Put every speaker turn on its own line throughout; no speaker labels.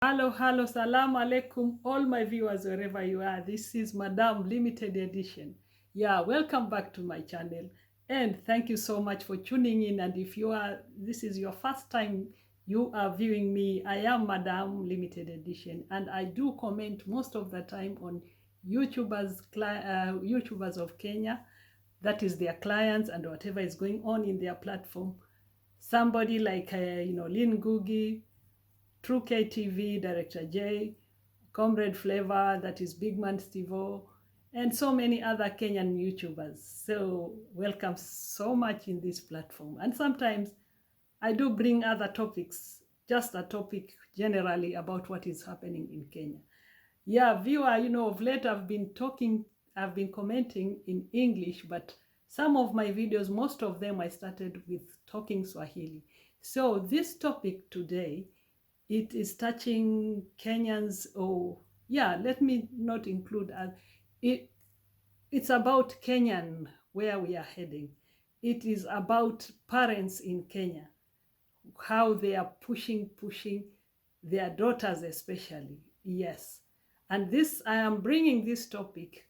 Hello, salam alaikum, all my viewers wherever you are. This is Madam Limited Edition. Yeah, welcome back to my channel, and thank you so much for tuning in. And if this is your first time you are viewing me, I am Madam Limited Edition, and I do comment most of the time on YouTubers of Kenya, that is their clients and whatever is going on in their platform. Somebody like Lynn Ngugi, True KTV, Director J, Comrade Flavor, that is Big Man Stevo, and so many other Kenyan YouTubers. So welcome so much in this platform. And sometimes I do bring other topics, just a topic generally about what is happening in Kenya. Yeah, viewer, of late I've been commenting in English, but some of my videos, most of them I started with talking Swahili. So this topic today, it is touching Kenyans. Let me not include it's about Kenyan, where we are heading. It is about parents in Kenya, how they are pushing their daughters especially. Yes. And I am bringing this topic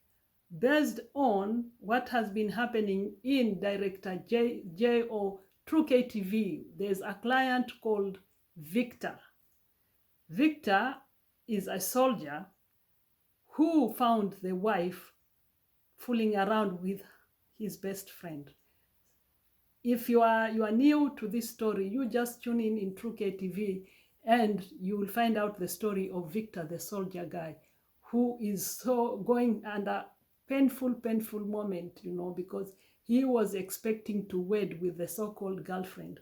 based on what has been happening in Director J or True KTV. There's a client called Victor. Victor is a soldier who found the wife fooling around with his best friend. If you are new to this story, you just tune in True KTV, and you will find out the story of Victor, the soldier guy, who is so going under painful moment, because he was expecting to wed with the so-called girlfriend,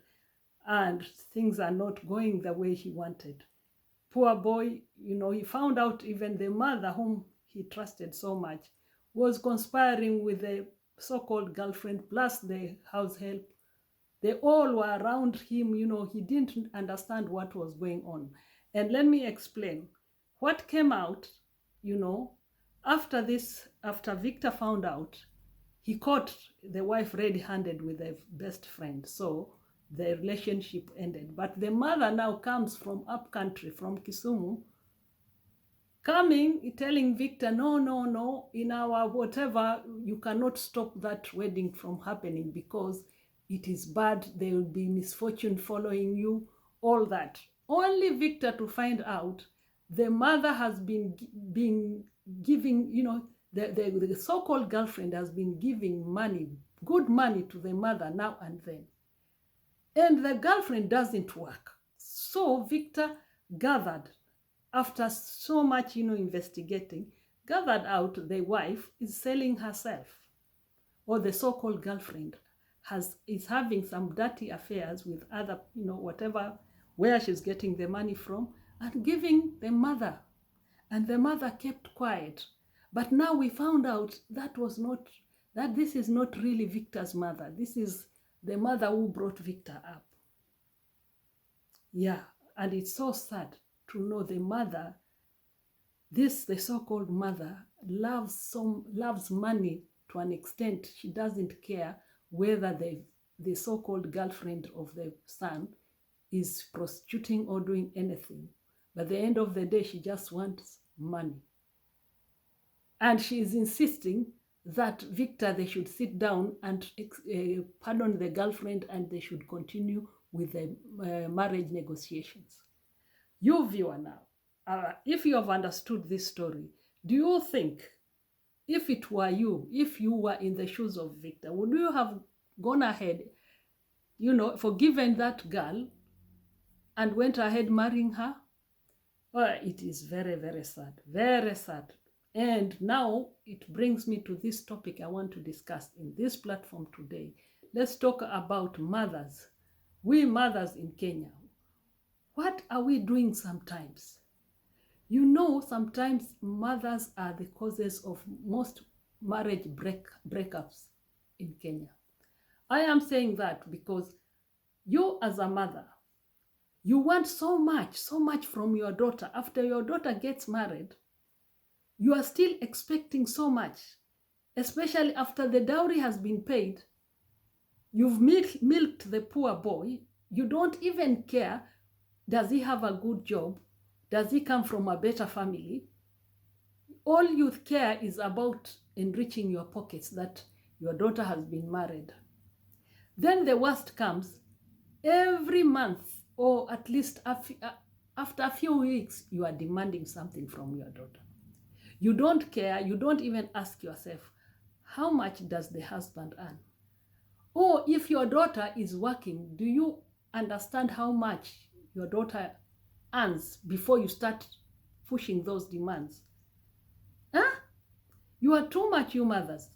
and things are not going the way he wanted. Poor boy, he found out even the mother, whom he trusted so much, was conspiring with the so-called girlfriend plus the house help. They all were around him. He didn't understand what was going on. And let me explain what came out. After Victor found out, he caught the wife red-handed with the best friend. So the relationship ended. But the mother now comes from up country, from Kisumu, coming, telling Victor, no, in our whatever, you cannot stop that wedding from happening because it is bad, there will be misfortune following you, all that. Only Victor to find out the mother has been giving, the so-called girlfriend has been giving money, good money to the mother now and then. And the girlfriend doesn't work. So Victor gathered, after so much, investigating, gathered out the wife is selling herself, or the so-called girlfriend is having some dirty affairs with other, whatever, where she's getting the money from, and giving the mother. And the mother kept quiet. But now we found out that this is not really Victor's mother. This is the mother who brought Victor up. Yeah, and it's so sad to know the mother, the so-called mother, loves money to an extent. She doesn't care whether the so-called girlfriend of the son is prostituting or doing anything. But at the end of the day, she just wants money. And she is insisting that Victor, they should sit down and pardon the girlfriend, and they should continue with the marriage negotiations. You viewer now, if you have understood this story, do you think, if it were you, if you were in the shoes of Victor, would you have gone ahead, forgiven that girl and went ahead marrying her? It is very, very sad, very sad. And now it brings me to this topic I want to discuss in this platform today. Let's talk about mothers. We mothers in Kenya, what are we doing sometimes? Sometimes mothers are the causes of most marriage breakups in Kenya. I am saying that because you as a mother, you want so much from your daughter. After your daughter gets married, you are still expecting so much, especially after the dowry has been paid. You've milked the poor boy. You don't even care, does he have a good job? Does he come from a better family? All you care is about enriching your pockets, that your daughter has been married. Then the worst comes. Every month, or at least after a few weeks, you are demanding something from your daughter. You don't care. You don't even ask yourself, how much does the husband earn? Or if your daughter is working, do you understand how much your daughter earns before you start pushing those demands? Huh? You are too much, you mothers.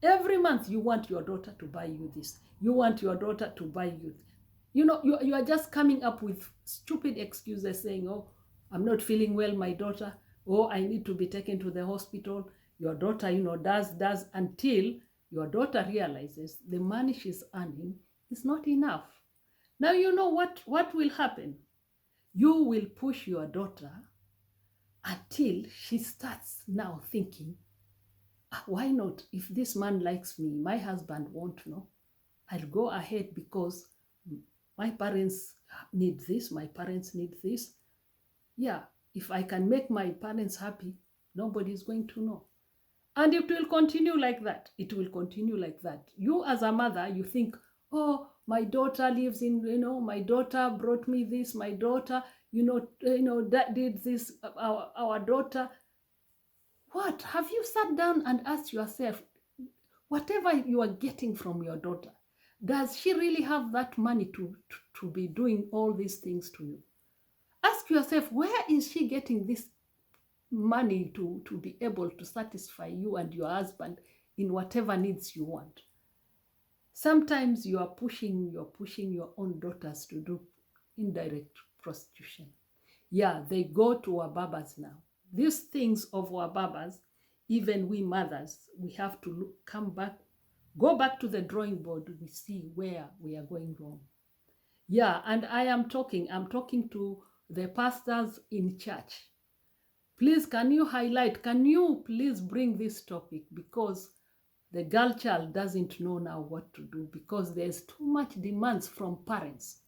Every month you want your daughter to buy you this. You want your daughter to buy you. You are just coming up with stupid excuses saying, oh, I'm not feeling well, my daughter. Oh, I need to be taken to the hospital. Your daughter, does until your daughter realizes the money she's earning is not enough. Now you know what will happen. You will push your daughter until she starts now thinking, why not? If this man likes me, my husband won't know. I'll go ahead because my parents need this, my parents need this. Yeah, if I can make my parents happy, nobody's going to know. And it will continue like that. It will continue like that. You as a mother, you think, oh, my daughter lives in, my daughter brought me this, my daughter, that did this, our daughter. What? Have you sat down and asked yourself, whatever you are getting from your daughter, does she really have that money to be doing all these things to you? Ask yourself, where is she getting this money to be able to satisfy you and your husband in whatever needs you want? Sometimes you're pushing your own daughters to do indirect prostitution. Yeah, they go to our babas now. These things of our babas, even we mothers, we have to go back to the drawing board. We see where we are going wrong. Yeah, and I'm talking to the pastors in church. Please, can you please bring this topic, because the girl child doesn't know now what to do, because there's too much demands from parents.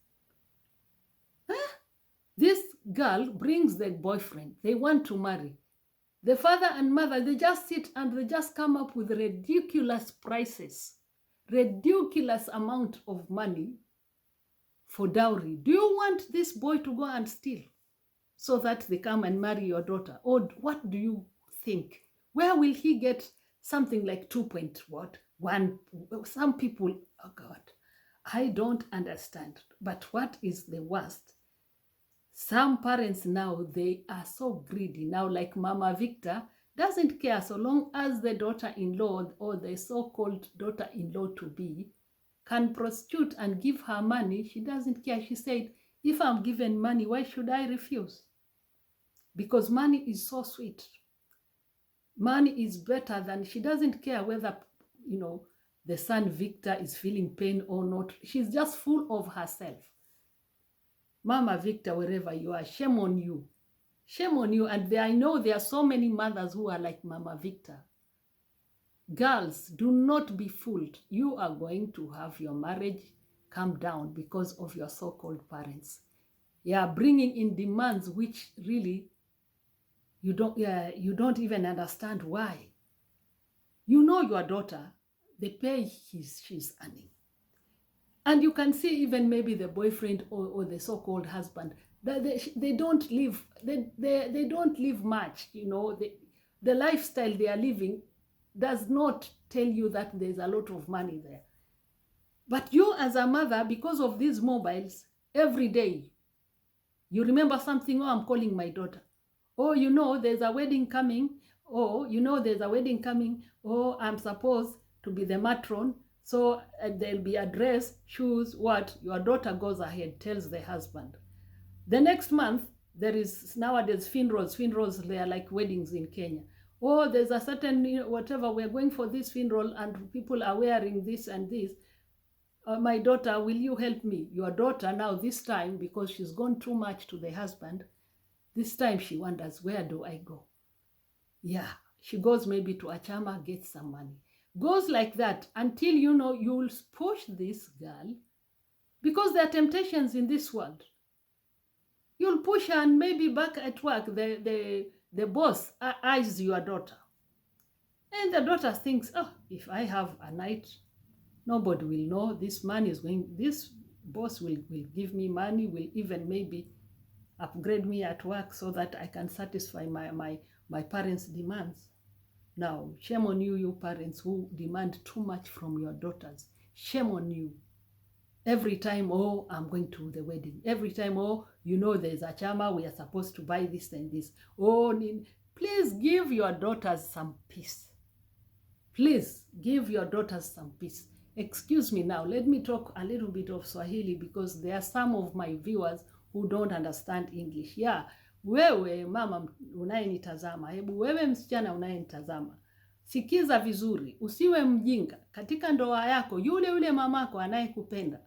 This girl brings the boyfriend. They want to marry. The father and mother, they just sit and they just come up with ridiculous prices, ridiculous amount of money for dowry. Do you want this boy to go and steal so that they come and marry your daughter? Or what do you think? Where will he get something like 2.1? Some people, oh God, I don't understand. But what is the worst? Some parents now, they are so greedy now, like Mama Victor doesn't care so long as the daughter-in-law or the so-called daughter-in-law to be can prostitute and give her money. She doesn't care. She said, if I'm given money, why should I refuse? Because money is so sweet. Money is better than, she doesn't care whether, the son Victor is feeling pain or not. She's just full of herself. Mama Victor, wherever you are, shame on you. Shame on you. And I know there are so many mothers who are like Mama Victor. Girls, do not be fooled. You are going to have your marriage come down because of your so-called parents. Yeah, bringing in demands which really you don't even understand why. You know your daughter, the pay she's earning. And you can see even maybe the boyfriend or the so-called husband, they don't live, they don't live much, the lifestyle they are living does not tell you that there's a lot of money there. But you as a mother, because of these mobiles, every day, you remember something, I'm calling my daughter. There's a wedding coming. There's a wedding coming. I'm supposed to be the matron. So there'll be a dress, shoes, what? Your daughter goes ahead, tells the husband. The next month, there is nowadays funerals. Funerals, they are like weddings in Kenya. There's a certain, whatever, we're going for this funeral and people are wearing this and this. My daughter, will you help me? Your daughter now this time, because she's gone too much to the husband, this time she wonders, where do I go? Yeah, she goes maybe to a chama, gets some money. Goes like that until you'll push this girl, because there are temptations in this world. You'll push her, and maybe back at work, the boss eyes your daughter. And the daughter thinks, oh, if I have a night, nobody will know. This boss will give me money, will even maybe upgrade me at work so that I can satisfy my parents' demands. Now, shame on you, you parents who demand too much from your daughters. Shame on you. Every time, oh, I'm going to the wedding. Every time, oh, there's a chama, we are supposed to buy this and this. Oh, please give your daughters some peace. Please give your daughters some peace. Excuse me now, let me talk a little bit of Swahili because there are some of my viewers who don't understand English. Yeah, wewe mama unayenitazama, hebu wewe msichana unayenitazama, sikiza vizuri, usiwe mjinga. Katika ndoa yako, yule mamako anayekupenda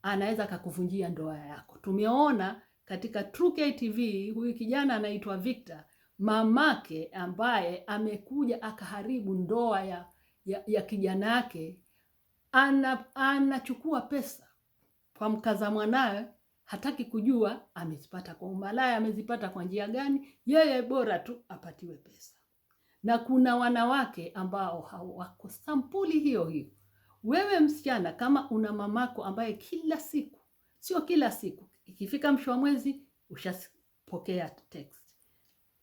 anaweza kakuvunjia ndoa yako. Tumeona katika True TV, huyu kijana anaitwa Victor, mamake ambaye amekuja akaharibu ndoa ya kijana yake, anachukua pesa kwa mkaza mwanawe, hataki kujua amezipata kwa umalaya, amezipata kwa njia gani, yeye bora tu apatiwe pesa. Na kuna wanawake ambao hawako sampuli hiyo. Wewe msichana, kama una mamako ambaye kila siku, sio kila siku, ikifika mwisho wa mwezi ushapokea text,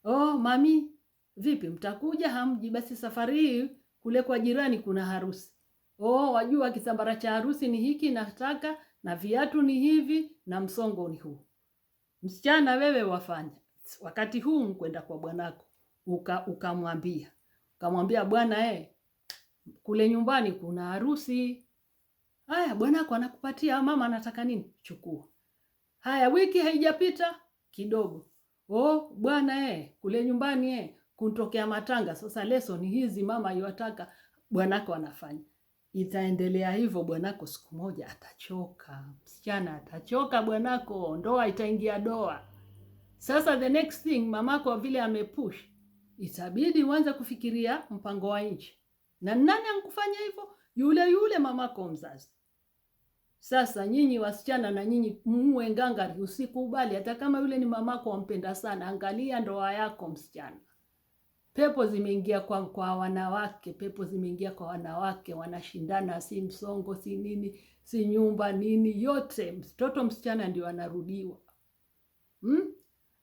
oh mami, vipi mtakuja? Hamji? Basi safari hii kule kwa jirani kuna harusi. Oh, wajua kisambara cha harusi ni hiki nataka, na viatu ni hivi, na msongo ni huu. Msichana wewe wafanya wakati huu mkwenda kwa bwanako, ukamwambia bwana, kule nyumbani kuna harusi. Haya, bwanako anakupatia, mama anataka nini? Chukua. Haya, wiki haijapita kidogo, oh bwana, kule nyumbani kuntokea matanga, sasa leso ni hizi mama yuataka. Bwanako anafanya. Itaendelea hivyo. Bwanako siku moja atachoka, msichana atachoka bwanako, ndoa itaingia doa. Sasa the next thing, mamako vile amepush, itabidi uanze kufikiria mpango wa nje. Na nani ankufanya hivyo? Yule mamako mzazi. Sasa nyinyi wasichana, na nyinyi muwe ngangari, usikubali hata kama yule ni mamako wampenda sana. Angalia ndoa yako msichana. Pepo zimeingia kwa wanawake, pepo zimeingia kwa wanawake, wanashindana, si msongo, si nini, si nyumba nini, yote mtoto msichana ndio anarudiwa.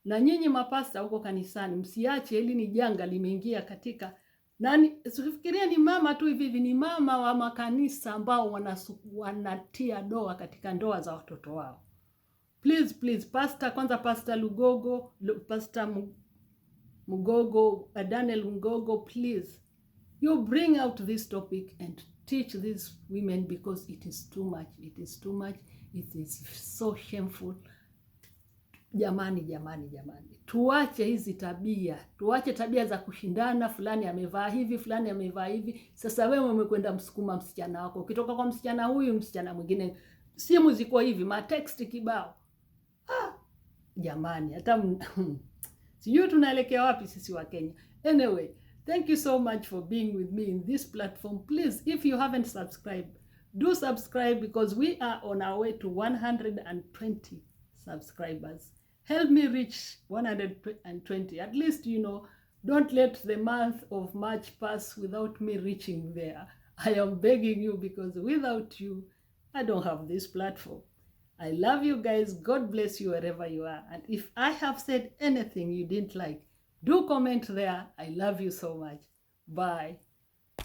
Na nyinyi mapasta huko kanisani, msiache, ili ni janga limeingia katika nani. Usifikiria ni mama tu hivi, ni mama wa makanisa ambao wanatia doa katika ndoa za watoto wao. Please, Pastor Lugogo, Pastor Mugogo, Daniel Mugogo, please, you bring out this topic and teach these women, because it is too much. It is so shameful. Jamani, tuache hizi tabia, tuache tabia za kushindana, fulani amevaa hivi, fulani amevaa hivi. Sasa wewe umekwenda msukuma msichana wako, ukitoka kwa msichana huyu, msichana mwingine, simu ziko hivi, matext kibao. Jamani, hata sijui tunaelekea wapi sisi wa Kenya. Anyway, thank you so much for being with me in this platform. Please, if you haven't subscribed, do subscribe, because we are on our way to 120 subscribers. Help me reach 120. At least, don't let the month of March pass without me reaching there. I am begging you, because without you, I don't have this platform. I love you guys. God bless you wherever you are. And if I have said anything you didn't like, do comment there. I love you so much. Bye.